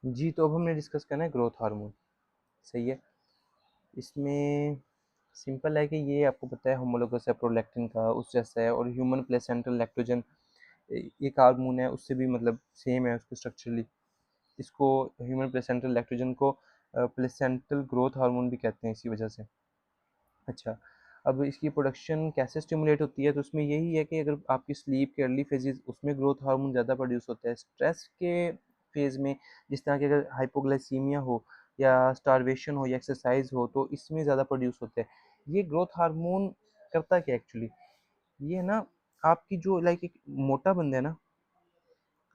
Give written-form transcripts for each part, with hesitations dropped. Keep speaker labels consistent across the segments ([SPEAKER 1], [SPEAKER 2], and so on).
[SPEAKER 1] जी, तो अब हमने डिस्कस करना है ग्रोथ हार्मोन। सही है। इसमें सिंपल है कि ये आपको पता है होमोलोगस है प्रोलैक्टिन का, उस जैसा है, और ह्यूमन प्लेसेंटल लैक्टोजन एक हार्मोन है, उससे भी मतलब सेम है उसको स्ट्रक्चरली। इसको ह्यूमन प्लेसेंटल लैक्टोजन को प्लेसेंटल ग्रोथ हार्मोन भी कहते हैं इसी वजह से। अच्छा, अब इसकी प्रोडक्शन कैसे स्टिमुलेट होती है, तो उसमें यही है कि अगर आपकी स्लीप के अर्ली फेजेस उसमें ग्रोथ हार्मोन ज़्यादा प्रोड्यूस होता है। स्ट्रेस के फेज़ में जिस तरह की अगर हाइपोग्लाइसीमिया हो या स्टारवेशन हो या एक्सरसाइज हो तो इसमें ज़्यादा प्रोड्यूस होते हैं। ये ग्रोथ हार्मोन करता क्या एक्चुअली, ये ना आपकी जो लाइक एक मोटा बंदा है ना,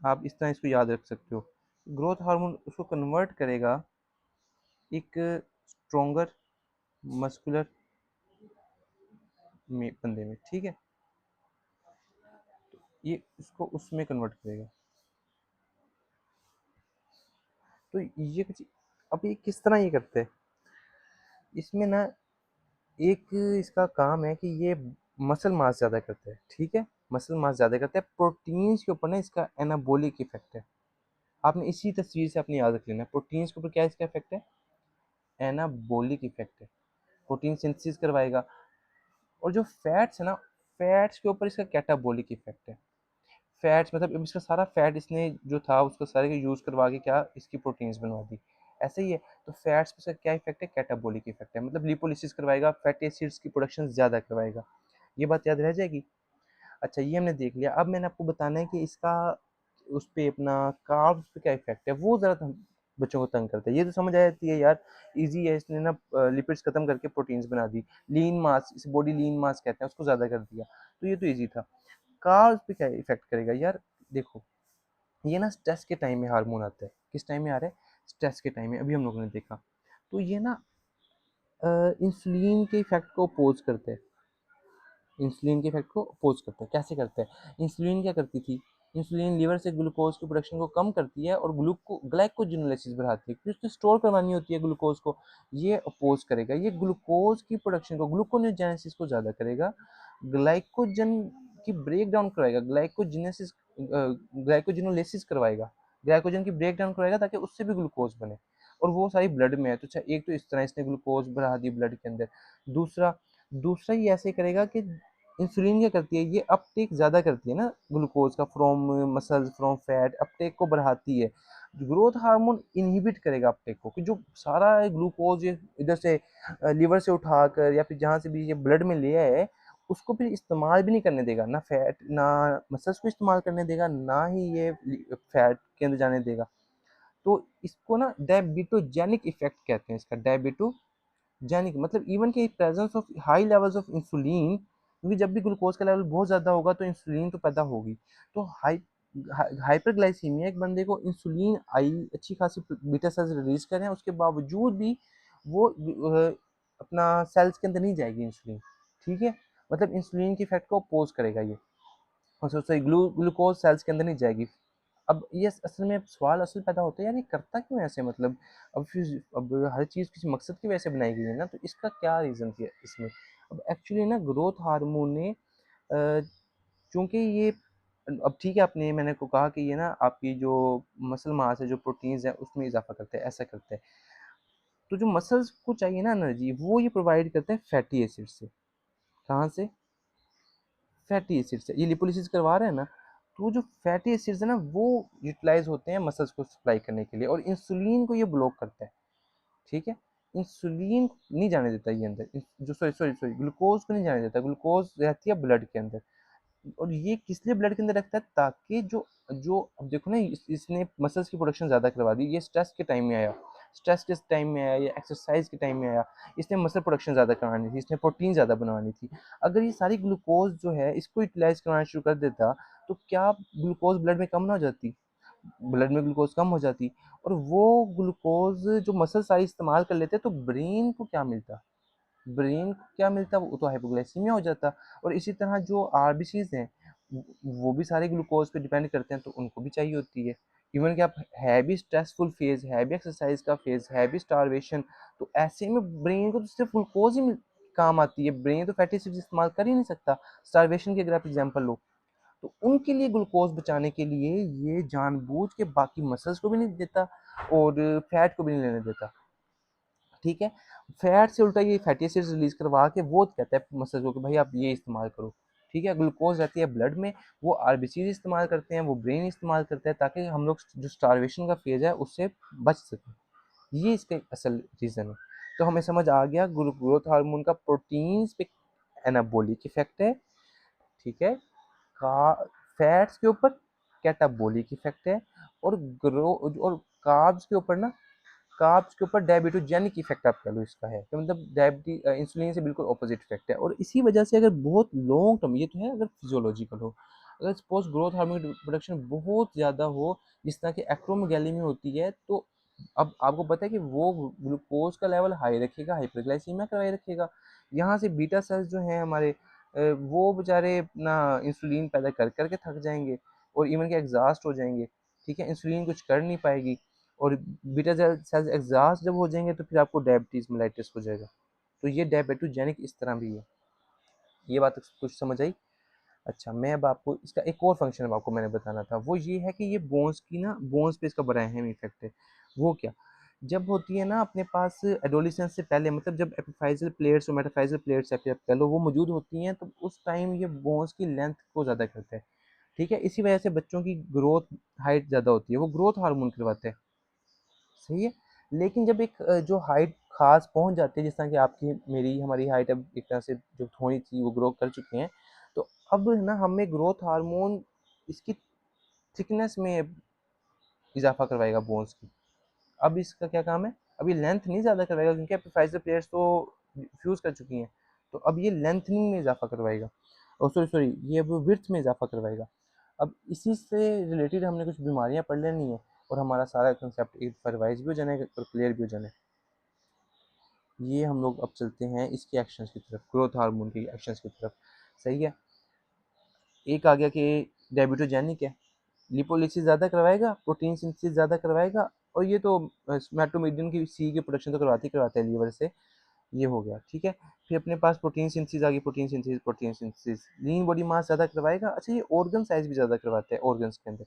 [SPEAKER 1] आप इस तरह इसको याद रख सकते हो। ग्रोथ हार्मोन उसको कन्वर्ट करेगा एक स्ट्रोंगर मस्कुलर में बंदे में, ठीक है। ये इसको उसमें कन्वर्ट करेगा। तो ये कुछ, अब ये किस तरह ये करते हैं, इसमें ना एक इसका काम है कि ये मसल मास ज़्यादा करता है, ठीक है। मसल मास ज़्यादा करता है, प्रोटीन्स के ऊपर ना इसका एनाबोलिक इफेक्ट है। आपने इसी तस्वीर से अपनी याद रख लेना है, प्रोटीन्स के ऊपर क्या इसका इफेक्ट है, एनाबोलिक इफेक्ट है। प्रोटीन सिंथेसिस करवाएगा। और जो फैट्स है ना, फैट्स के ऊपर इसका कैटाबोलिक इफेक्ट है। फैट्स मतलब अब इसका सारा फैट इसने जो था उसको सारे को यूज़ करवा के क्या इसकी प्रोटीन्स बनवा दी, ऐसे ही है। तो फैट्स पे इसका क्या इफेक्ट है, कैटाबोलिक इफेक्ट है, मतलब लिपोलिसिस करवाएगा, फैटी एसिड्स की प्रोडक्शन ज़्यादा करवाएगा। ये बात याद रह जाएगी। अच्छा, ये हमने देख लिया। अब मैंने आपको बताना है कि इसका उस पे अपना कार्ब्स पे क्या इफेक्ट है, वो ज़रा बच्चों को तंग करता है। ये तो समझ आ जाती है यार, इजी है, इसने ना लिपिड्स खत्म करके प्रोटीन्स बना दी। लीन मास, इसे बॉडी लीन मास कहते हैं, उसको ज़्यादा कर दिया, तो ये तो ईजी था। कार्ब्स पे क्या इफेक्ट करेगा यार, देखो ये ना स्ट्रेस के टाइम में हार्मोन आता है। किस टाइम में आ रहा है, स्ट्रेस के टाइम में, अभी हम लोगों ने देखा। तो ये ना इंसुलिन के इफेक्ट को अपोज करते हैं। इंसुलिन के इफेक्ट को अपोज करते हैं, कैसे करते हैं, इंसुलिन क्या करती थी, इंसुलिन लीवर से ग्लूकोज की प्रोडक्शन को कम करती है और ग्लाइकोजेनोलाइसिस बढ़ाती है, क्योंकि उसको स्टोर करवानी होती है ग्लूकोज को। ये अपोज करेगा, ये ग्लूकोज की प्रोडक्शन को, ग्लूकोनियोजेनेसिस को ज़्यादा करेगा, ग्लाइकोजन की ब्रेक डाउन कराएगा, ग्लाइकोजिनोलाइसिस करवाएगा, ग्लाइकोजन की ब्रेक डाउन कराएगा ताकि उससे भी ग्लूकोज बने। और वो सारी ब्लड में है। तो अच्छा, एक तो इस तरह इसने ग्लूकोज बढ़ा दी ब्लड के अंदर। दूसरा दूसरा ये ऐसे करेगा कि इंसुलिन क्या करती है, ये अपटेक ज़्यादा करती है ना ग्लूकोज का, from muscles from fat, Uptake को बढ़ाती है। ग्रोथ हार्मोन इनहिबिट करेगा अपटेक को, कि जो सारा ग्लूकोज ये इधर से लीवर से उठाकर या फिर जहाँ से भी ये ब्लड में ले आए, उसको फिर इस्तेमाल भी नहीं करने देगा, ना फैट ना मसल्स को इस्तेमाल करने देगा, ना ही ये फैट के अंदर जाने देगा। तो इसको ना डायबिटोजेनिक इफेक्ट कहते हैं, इसका डायबिटोजेनिक मतलब इवन के presence of high levels of insulin, क्योंकि जब भी ग्लूकोज का लेवल बहुत ज़्यादा होगा तो इंसुलिन तो पैदा होगी। तो हाइपरग्लाइसीमिया एक बंदे को इंसुलिन आई अच्छी खासी बीटा सेल्स रिलीज करें, उसके बावजूद भी वो अपना सेल्स के अंदर नहीं जाएगी इंसुलिन, ठीक है। मतलब इंसुलिन की इफेक्ट को अपोज करेगा ये, और सॉरी ग्लूकोज सेल्स के अंदर नहीं जाएगी। अब ये असल में सवाल असल पैदा होता है यार, ये करता क्यों ऐसे, मतलब अब हर चीज़ किसी मकसद की वजह से बनाई गई है ना, तो इसका क्या रीज़न है इसमें। अब एक्चुअली ना ग्रोथ हार्मोन ने चूँकि ये, अब ठीक है, आपने मैंने को कहा कि ये ना आपकी जो मसल मास है, जो प्रोटीन्स है उसमें इजाफा करते हैं, ऐसा करते हैं। तो जो मसल्स को चाहिए ना एनर्जी, वो ये प्रोवाइड करते हैं फैटी एसिड से। कहाँ से, फैटी एसिड्स है, ये लिपोलिसिस करवा रहे हैं ना, तो जो फैटी एसिड्स है ना वो यूटिलाइज होते हैं मसल्स को सप्लाई करने के लिए, और इंसुलिन को ये ब्लॉक करता है, ठीक है। इंसुलिन नहीं जाने देता ये अंदर, जो सॉरी सॉरी सॉरी ग्लूकोज को नहीं जाने देता, ग्लूकोज रहती है ब्लड के अंदर। और ये किस लिए ब्लड के अंदर रखता है, ताकि जो जो अब देखो ना, इसने मसल्स की प्रोडक्शन ज़्यादा करवा दी, ये स्ट्रेस के टाइम में आया, स्ट्रेस के टाइम में आया या एक्सरसाइज के टाइम में आया, इसने मसल प्रोडक्शन ज़्यादा करवानी थी, इसने प्रोटीन ज़्यादा बनवानी थी। अगर ये सारी ग्लूकोज जो है इसको यूटिलाइज करवाना शुरू कर देता, तो क्या ग्लूकोज ब्लड में कम ना हो जाती, ब्लड में ग्लूकोज कम हो जाती, और वो ग्लूकोज जो मसल सारी इस्तेमाल कर लेते, तो ब्रेन को क्या मिलता, ब्रेन को क्या मिलता, वो तो हाइपोग्लाइसीमिया हो जाता। और इसी तरह जो आरबीसीज हैं, वो भी सारे ग्लूकोज पे डिपेंड करते हैं, तो उनको भी चाहिए होती है। इवन कि आप है भी स्ट्रेसफुल फेज, है भी एक्सरसाइज का फेज, है भी स्टारवेशन, तो ऐसे में ब्रेन को तो सिर्फ ग्लूकोज ही काम आती है, ब्रेन तो फैटी एसिड इस्तेमाल कर ही नहीं सकता। स्टारवेशन की अगर आप एग्जाम्पल लो, तो उनके लिए ग्लूकोज बचाने के लिए ये जानबूझ के बाकी मसल्स को भी नहीं देता और फैट को भी नहीं लेने देता, ठीक है। फैट से उल्टा ये फैटी एसिड्स रिलीज करवा के वो कहता है मसल्स को कि भाई आप ये इस्तेमाल करो, ठीक है। ग्लूकोज रहती है ब्लड में, वो आरबीसी इस्तेमाल करते हैं, वो ब्रेन इस्तेमाल करता है ताकि हम लोग जो स्टारवेशन का फेज है उससे बच सकें। ये इसका असल रीज़न है। तो हमें समझ आ गया ग्रोथ हार्मोन का प्रोटीन्स पे एनाबॉलिक इफेक्ट है, ठीक है। का फैट्स के ऊपर कैटाबॉलिक इफेक्ट है, और ग्रो और कार्ब्स के ऊपर ना, कार्ब्स के ऊपर डायबिटोजेनिक इफेक्ट आप कह लो इसका है, तो मतलब डायबिटीज इंसुलिन से बिल्कुल ऑपोजिट इफेक्ट है। और इसी वजह से अगर बहुत लॉन्ग टर्म, ये तो है अगर फिजियोलॉजिकल हो, अगर सपोज ग्रोथ हार्मोन की प्रोडक्शन बहुत ज़्यादा हो जिस तरह की एक्रोमेगैली में होती है, तो अब आपको पता है कि वो ग्लूकोज का लेवल हाई रखेगा, हाइपरग्लाइसीमिया करवाए रखेगा। यहाँ से बीटा सेल्स जो हैं हमारे वो बेचारे अपना इंसुलिन पैदा कर करके थक जाएंगे और इवन के एग्जॉस्ट हो जाएंगे, ठीक है। इंसुलिन कुछ कर नहीं पाएगी, और बीटा सेल्स एग्जॉस्ट जब हो जाएंगे तो फिर आपको डायबिटीज मेलाइटिस हो जाएगा। तो ये डायबिटोजेनिक इस तरह भी है। ये बात कुछ समझ आई? अच्छा, मैं अब आपको इसका एक और फंक्शन अब आपको मैंने बताना था, वो ये है कि ये बोन्स की ना, बोन्स पे इसका बड़ा अहम इफेक्ट है। वो क्या, जब होती है ना अपने पास एडोलिसेंस से पहले, मतलब जब एपिफाइजल प्लेट्स और मेटाफाइजल प्लेट्स आप कह लो वो मौजूद होती हैं, तो उस टाइम ये बोन्स की लेंथ को ज़्यादा करता है, ठीक है। इसी वजह से बच्चों की ग्रोथ हाइट ज़्यादा होती है, वो ग्रोथ हार्मोन करवाते हैं, सही है। लेकिन जब एक जो हाइट खास पहुंच जाती है, जिस तरह की आपकी मेरी हमारी हाइट अब एक तरह से जो होनी थी वो ग्रो कर चुके हैं, तो अब है ना हमें ग्रोथ हार्मोन इसकी थिकनेस में इजाफा करवाएगा बोन्स की। अब इसका क्या काम है, अब ये लेंथ नहीं ज़्यादा करवाएगा क्योंकि एपिफाइजल प्लेट्स तो फ्यूज़ कर चुकी हैं, तो अब ये लेंथनिंग में इजाफा करवाएगा, और सॉरी सॉरी ये अब विड्थ में इजाफा करवाएगा। अब इसी से रिलेटेड हमने कुछ बीमारियां पढ़ लेनी है, और हमारा सारा कंसेप्ट एक रिवाइज भी हो जाना है और क्लियर भी हो जाना है। ये हम लोग अब चलते हैं इसके एक्शंस की तरफ, ग्रोथ हार्मोन के एक्शंस की तरफ, सही है। एक आ गया कि डायबिटोजेनिक है, लिपोलिसिस ज़्यादा करवाएगा, प्रोटीन सिंथेसिस ज़्यादा करवाएगा, और ये तो स्मैटोमीडियन की सी की प्रोडक्शन तो करवाते ही करवाता है लीवर से, ये हो गया, ठीक है। फिर अपने पास प्रोटीन सिंथेसिस आ गई, protein synthesis, protein synthesis lean body mass ज़्यादा करवाएगा। अच्छा, ये ऑर्गन साइज भी ज़्यादा करवाता है ऑर्गन्स के अंदर।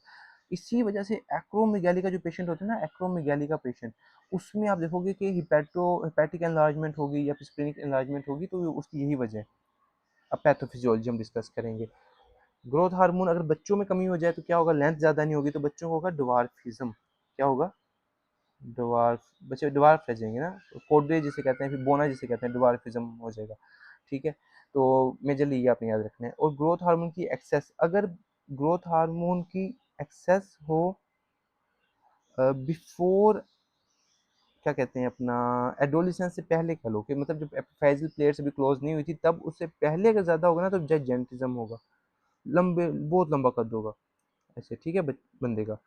[SPEAKER 1] इसी वजह से एक्रोमेगाली का जो पेशेंट होता है ना, एक्रोमेगाली का पेशेंट, उसमें आप देखोगे कि हिपैटिक एनलार्जमेंट होगी या फिर स्प्लेनिक एनलार्जमेंट होगी, तो उसकी यही वजह है। अब पैथोफिजियोलॉजी हम डिस्कस करेंगे। ग्रोथ हार्मोन अगर बच्चों में कमी हो जाए तो क्या होगा, लेंथ ज़्यादा नहीं होगी तो बच्चों को होगा डवार्फिज्म। क्या होगा, डवार्फ, बच्चे डवार्फ रह जाएंगे ना, कोडे जिसे कहते हैं, फिर बोना जिसे कहते हैं, डवार्फिज्म हो जाएगा, ठीक है। तो मेजरली ये आपने याद रखना है। और ग्रोथ हार्मोन की एक्सेस, अगर ग्रोथ हार्मोन की एक्सेस हो बिफोर, क्या कहते हैं अपना, एडोलिसेंस से पहले कह लो, कि मतलब जब एपिफाइजल प्लेट्स अभी क्लोज नहीं हुई थी तब, उससे पहले अगर ज़्यादा होगा ना तो जाइजेंटिज्म होगा, लंबे बहुत लंबा कद होगा ऐसे, ठीक है, बंदे का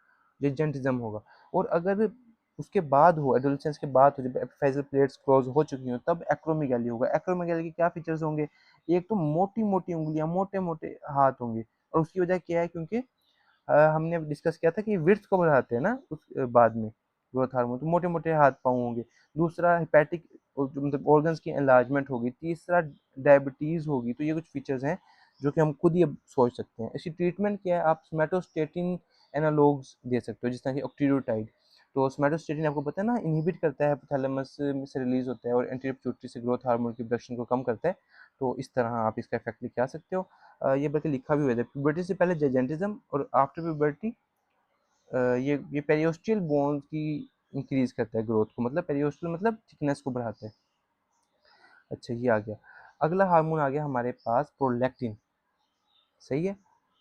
[SPEAKER 1] जाइजेंटिज्म होगा। और अगर उसके बाद हो, एडोलेसेंस के बाद हो, जब एपिफाइजल प्लेट्स क्लोज हो चुकी हो, तब एक्रोमेगैली होगा। एक्रोमेगैली के क्या फीचर्स होंगे, एक तो मोटी मोटी उंगलियां, मोटे मोटे हाथ होंगे, और उसकी वजह क्या है, क्योंकि हमने अब डिस्कस किया था कि विड्थ को बढ़ाते हैं ना उस बाद में ग्रोथ हार्मोन, तो मोटे मोटे हाथ पाँव होंगे। दूसरा हिपैटिक मतलब ऑर्गन्स की एनलार्जमेंट होगी। तीसरा डायबिटीज़ होगी। तो ये कुछ फीचर्स हैं जो कि हम खुद ही अब सोच सकते हैं। इसकी ट्रीटमेंट क्या है, आप सोमैटोस्टेटिन एनालॉग्स दे सकते हो, जिस तरह की ऑक्टीरोटाइड। तो सोमैटोस्टेटिन आपको पता है ना, इनहिबिट करता है, हाइपोथैलेमस से रिलीज होता है, और एंटी पिट्यूटरी से ग्रोथ हार्मोन की प्रोडक्शन को कम करता है। तो इस तरह आप इसका इफेक्ट लेके आ सकते हो। ये बल्कि लिखा भी हुआ है, प्यूबर्टी से पहले जाइजेंटिज्म, और आफ्टर प्यूबर्टी ये पेरियोस्टल बोन की इंक्रीज करता है ग्रोथ को, मतलब पेरियोस्टल मतलब थिकनेस को बढ़ाता है। अच्छा, ये आ गया। अगला हार्मोन आ गया हमारे पास, प्रोलैक्टिन, सही है।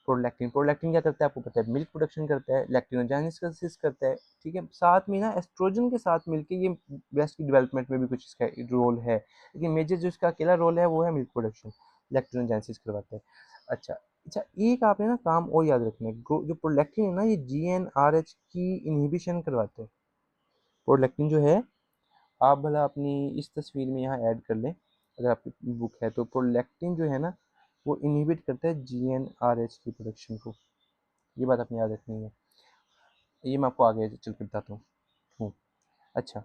[SPEAKER 1] प्रोलैक्टिन, प्रोलैक्टिन क्या करता है आपको पता है, मिल्क प्रोडक्शन करता है, लैक्टिनोजेनेसिस करता है, ठीक है। साथ में ना एस्ट्रोजन के साथ मिलके ये ब्रेस्ट की डेवलपमेंट में भी कुछ इसका रोल है, लेकिन मेजर जो इसका अकेला रोल है वो है मिल्क प्रोडक्शन, लैक्टिनोजेनेसिस करवाता है। अच्छा अच्छा, एक आपने ना काम और याद रखना है, जो प्रोलैक्टिन है ना, ये जीएनआरएच की इनहिबिशन करवाता है। प्रोलैक्टिन जो है, आप भला अपनी इस तस्वीर में यहाँ ऐड कर लें, अगर आपकी बुक है तो, प्रोलैक्टिन जो है ना वो इनहिबिट करता है जीएनआरएच की प्रोडक्शन को। ये बात आपने याद रखनी है। ये मैं आपको आगे चल के बताता हूँ। अच्छा,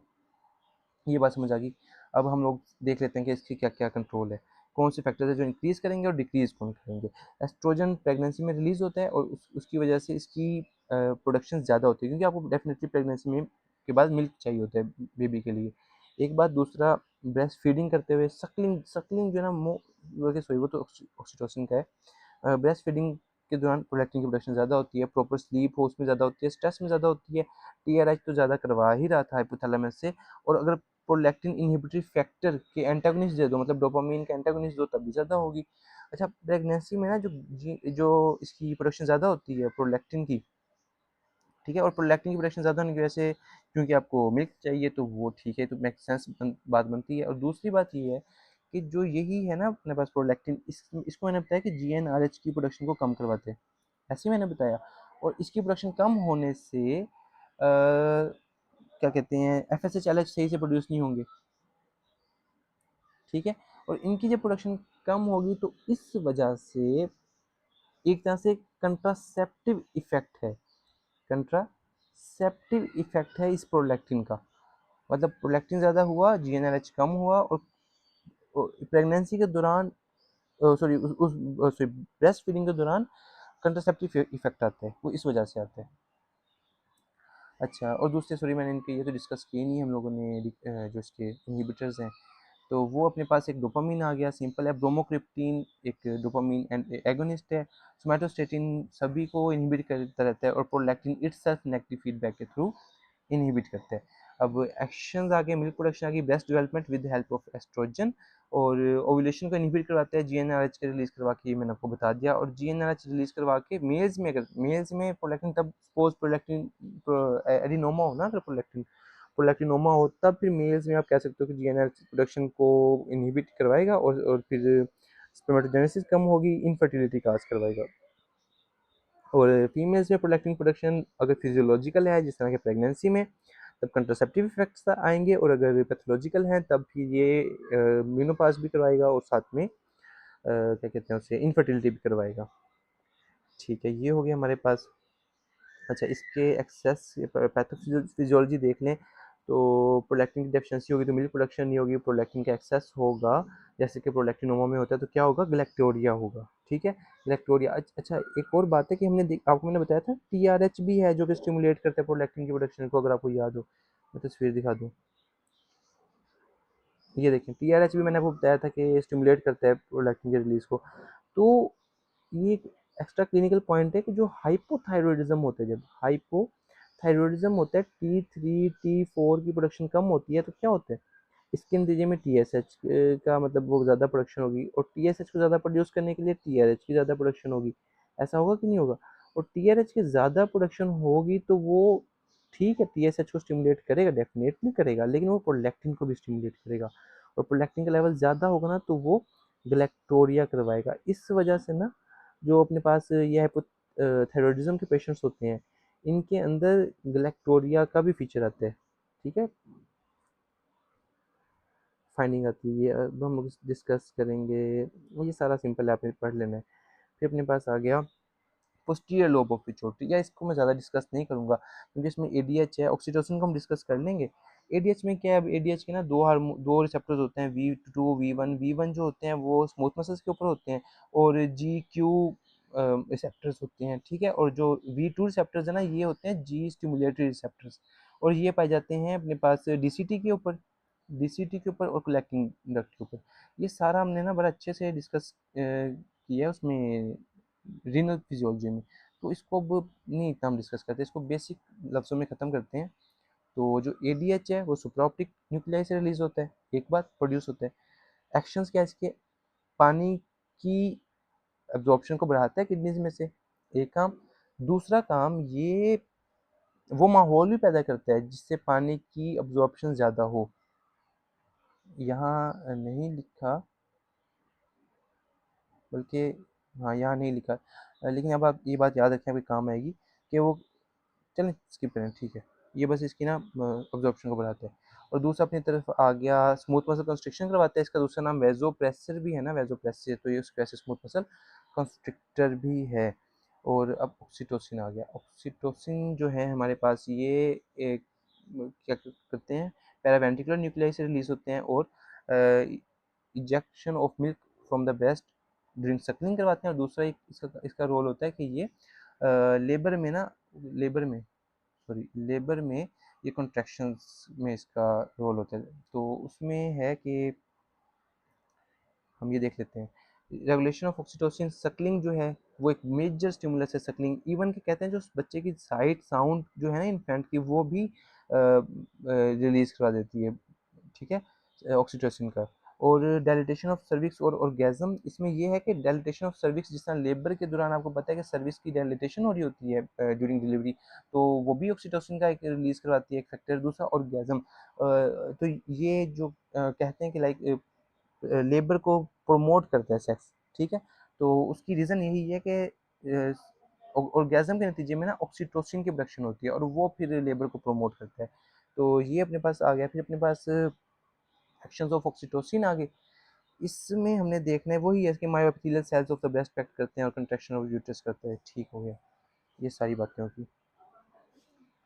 [SPEAKER 1] ये बात समझ आ गई। अब हम लोग देख लेते हैं कि इसकी क्या क्या कंट्रोल है। कौन से फैक्टर्स है जो इंक्रीज़ करेंगे और डिक्रीज़ कौन करेंगे। एस्ट्रोजन प्रेगनेंसी में रिलीज़ होता है और उसकी वजह से इसकी प्रोडक्शन ज़्यादा होती है, क्योंकि आपको डेफिनेटली प्रेगनेंसी में के बाद मिल्क चाहिए होता है बेबी के लिए। एक बात, दूसरा ब्रेस्ट फीडिंग करते हुए सक्लिंग सक्लिंग जो है ना सॉरी वो तो ऑक्सीटोसिन का है। ब्रेस्ट फीडिंग के दौरान प्रोलैक्टिन की प्रोडक्शन ज़्यादा होती है, प्रॉपर स्लीप हो उसमें ज़्यादा होती है, स्ट्रेस में ज़्यादा होती है। टीआरएच तो ज़्यादा करवा ही रहा था हाइपोथैलेमस से, और अगर प्रोलैक्टिन इनहिबिटरी फैक्टर के एंटागोनिस्ट दे दो, मतलब डोपामाइन के एंटागोनिस्ट दो, तब भी ज़्यादा होगी। अच्छा, प्रेगनेंसी में ना जो इसकी प्रोडक्शन ज़्यादा होती है प्रोलैक्टिन की, ठीक है, और प्रोलैक्टिन की प्रोडक्शन ज़्यादा होने की वजह से, क्योंकि आपको मिल्क चाहिए तो वो ठीक है, तो मेक सेंस बात बनती है। और दूसरी बात ये है कि जो यही है ना अपने पास प्रोलैक्टिन, इसको मैंने बताया कि जीएनआरएच की प्रोडक्शन को कम करवाते हैं, ऐसे ही मैंने बताया। और इसकी प्रोडक्शन कम होने से क्या कहते हैं, एफएसएच एलएच सही से प्रोड्यूस नहीं होंगे, ठीक है। और इनकी जब प्रोडक्शन कम होगी तो इस वजह से एक तरह से कंट्रासेप्टिव इफेक्ट है, कंट्रासेप्टिव इफेक्ट है इस प्रोलैक्टिन का। मतलब प्रोलैक्टिन ज़्यादा हुआ, जीएनआरएच कम हुआ, और प्रेगनेंसी के दौरान सॉरी उस सॉरी ब्रेस्ट फीडिंग के दौरान कंट्रासेप्टिव इफेक्ट आता है, वो इस वजह से आता है। अच्छा, और दूसरे सॉरी मैंने इनके ये तो डिस्कस किए नहीं हम लोगों ने, जो इसके इनहिबिटर्स हैं, तो वो अपने पास एक डोपामिन आ गया, सिंपल है, ब्रोमोक्रिप्टिन एक डोपामिन एंड एगोनिस्ट है, सोमैटोस्टेटिन सभी को इनहिबिट करता रहता है, और प्रोलैक्टिन इटसेल्फ नेगेटिव फीडबैक के थ्रू इनहिबिट करते हैं। अब एक्शंस आगे, मिल्क प्रोडक्शन आ गई, breast development with help of oestrogen, और ओव्यूलेशन को इनहिबिट करवाते हैं जीएनआरएच के रिलीज करवा के, ये मैंने आपको बता दिया। और जीएनआरएच रिलीज करवा के मेल्स में, अगर मेल्स में प्रोलैक्टिन, तब सपोज प्रोलैक्टिन एडिनोमा हो ना, अगर प्रोलैक्टिनोमा हो, तब फिर मेल्स में आप कह सकते हो कि जीएनआरएच प्रोडक्शन को इनहिबिट करवाएगा, और फिर स्पर्मेटोजेनेसिस कम होगी, इनफर्टिलिटी काज करवाएगा। और फीमेल्स में प्रोलैक्टिन प्रोडक्शन अगर फिजियोलॉजिकल है, जिस तरह के प्रेगनेंसी में, तब कंट्रासेप्टिव इफेक्ट्स आएंगे, और अगर पैथोलॉजिकल हैं तब फिर ये मेनोपॉज भी करवाएगा, और साथ में क्या कहते हैं उसे, इनफर्टिलिटी भी करवाएगा। ठीक है, ये हो गया हमारे पास। अच्छा, इसके एक्सेस पैथोफिजियोलॉजी देख लें, तो प्रोलैक्टिन की डेफिशिएंसी होगी तो मिल्क प्रोडक्शन नहीं होगी, प्रोलैक्टिन का एक्सेस होगा, जैसे कि प्रोलैक्टिनोमा में होता है, तो क्या होगा, गैलेक्टोरिया होगा, ठीक है, गैलेक्टोरिया। अच्छा, एक और बात है कि आपको मैंने बताया था टीआरएच भी है जो कि स्टिमुलेट करता है प्रोलैक्टिन की प्रोडक्शन को, अगर आपको याद हो, मैं तस्वीर दिखा दूँ, ये देखें, टीआरएच भी मैंने आपको बताया था कि स्टिमुलेट करता है प्रोलैक्टिन के रिलीज को। तो ये एक एक्स्ट्रा क्लिनिकल पॉइंट है कि जो हाइपोथायरॉयडिज्म होता है, जब हाइपोथायरॉयडिज्म होता है, T3 T4 की प्रोडक्शन कम होती है, तो क्या होता है, स्किन दीजिए में टीएसएच का मतलब वो ज़्यादा प्रोडक्शन होगी, और टीएसएच को ज़्यादा प्रोड्यूस करने के लिए टीआरएच की ज़्यादा प्रोडक्शन होगी, ऐसा होगा कि नहीं होगा। और टीआरएच की ज़्यादा प्रोडक्शन होगी तो वो, ठीक है, टीएसएच को स्टिमुलेट करेगा, डेफिनेटली करेगा, लेकिन वो प्रोलैक्टिन को भी स्टिमुलेट करेगा, और प्रोलैक्टिन का लेवल ज़्यादा होगा ना तो वो गैलेक्टोरिया करवाएगा। इस वजह से ना जो अपने पास ये हाइपोथायरॉयडिज्म के पेशेंट्स होते हैं, इनके अंदर गैलेक्टोरिया का भी फीचर आता है, ठीक है, फाइंडिंग आती है, ये अब हम डिस्कस करेंगे। ये सारा सिंपल है, आपने पढ़ लेना है। फिर अपने पास आ गया पोस्टीरियर लोब ऑफ पिट्यूटरी, या इसको मैं ज़्यादा डिस्कस नहीं करूँगा क्योंकि इसमें एडीएच है, ऑक्सीटोसिन को हम डिस्कस कर लेंगे। एडीएच में क्या है, एडीएच के ना दो रिसेप्टर्स होते हैं, वी वन जो होते हैं वो स्मूथ मसल्स के ऊपर होते हैं, और जी क्यू रिसेप्टर्स होते हैं, ठीक है, और जो वी टू रिसेप्टर्स है ना, ये होते हैं जी स्टिमुलेटरी रिसेप्टर्स, और ये पाए जाते हैं अपने पास डीसीटी के ऊपर, और कलेक्टिंग डक्ट के ऊपर। ये सारा हमने ना बड़ा अच्छे से डिस्कस किया है उसमें, रीनल फिजियोलॉजी में, तो इसको अब नहीं इतना हम डिस्कस करते, इसको बेसिक लफ्ज़ों में ख़त्म करते हैं। तो जो एडीएच है वो सुप्राऑप्टिक न्यूक्लियाई से रिलीज होता है, एक बार प्रोड्यूस होता है। एक्शंस क्या है इसके, पानी की एब्जॉर्प्शन को बढ़ाता है किडनीज में से, एक काम। दूसरा काम, ये वो माहौल भी पैदा करता है जिससे पानी की एब्जॉर्प्शन ज़्यादा हो। यहाँ नहीं लिखा, बल्कि हाँ, यहाँ नहीं लिखा, लेकिन अब आप ये बात याद रखें, आपके काम आएगी, कि वो, चलें स्किप करें, ठीक है, ये बस इसकी ना अब्जॉर्प्शन को बढ़ाता है। और दूसरा अपनी तरफ आ गया, स्मूथ मसल कंस्ट्रिक्शन करवाता है, इसका दूसरा नाम वेजोप्रेसर भी है ना, वेजोप्रेसर, तो ये उसकी वजह से स्मूथ मसल कंस्ट्रिक्टर भी है। और अब ऑक्सीटोसिन आ गया, ऑक्सीटोसिन जो है हमारे पास, ये एक क्या करते हैं, पैरावेंट्रिकुलर न्यूक्लियाई से रिलीज होते हैं, और ejection of milk from the breast during Suckling करवाते हैं, और दूसरा एक इसका रोल होता है कि ये लेबर में ये कॉन्ट्रैक्शंस में इसका रोल होता है। तो उसमें है कि हम ये देख लेते हैं, रेगुलेशन ऑफ ऑक्सीटोसिन, सकलिंग जो है वो एक मेजर स्टिमुलस है। सकलिंग इवन के कहते हैं जो बच्चे की साइट साउंड जो है ना इन्फेंट की, वो भी रिलीज करवा देती है, ठीक है, ऑक्सीटोसिन का। और डायलिटेशन ऑफ सर्विक्स और ऑर्गेज्म, इसमें ये है कि डायलिटेशन ऑफ सर्विक्स, जिस तरह लेबर के दौरान आपको पता है कि सर्विक्स की डायलिटेशन हो रही होती है ड्यूरिंग डिलीवरी, तो वो भी ऑक्सीटोसिन का एक रिलीज करवाती है एक फैक्टर। दूसरा ऑर्गेज्म, तो ये जो कहते हैं कि लाइक लेबर को प्रमोट करता है सेक्स, ठीक है, तो उसकी रीज़न यही है कि ऑर्गेज्म के नतीजे में ना ऑक्सीटोसिन की प्रोडक्शन होती है और वो फिर लेबर को प्रमोट करता है। तो ये अपने पास आ गया। फिर अपने पास एक्शंस ऑफ ऑक्सीटोसिन आ गए। इसमें हमने देखना है वही है कि myoepithelial cells of the breast पैक्ट करते हैं और कंट्रैक्शन ऑफ यूट्रस करते हैं। ठीक हो गया, ये सारी बातें होगी।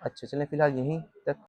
[SPEAKER 1] अच्छा चलें फिलहाल यहीं तक।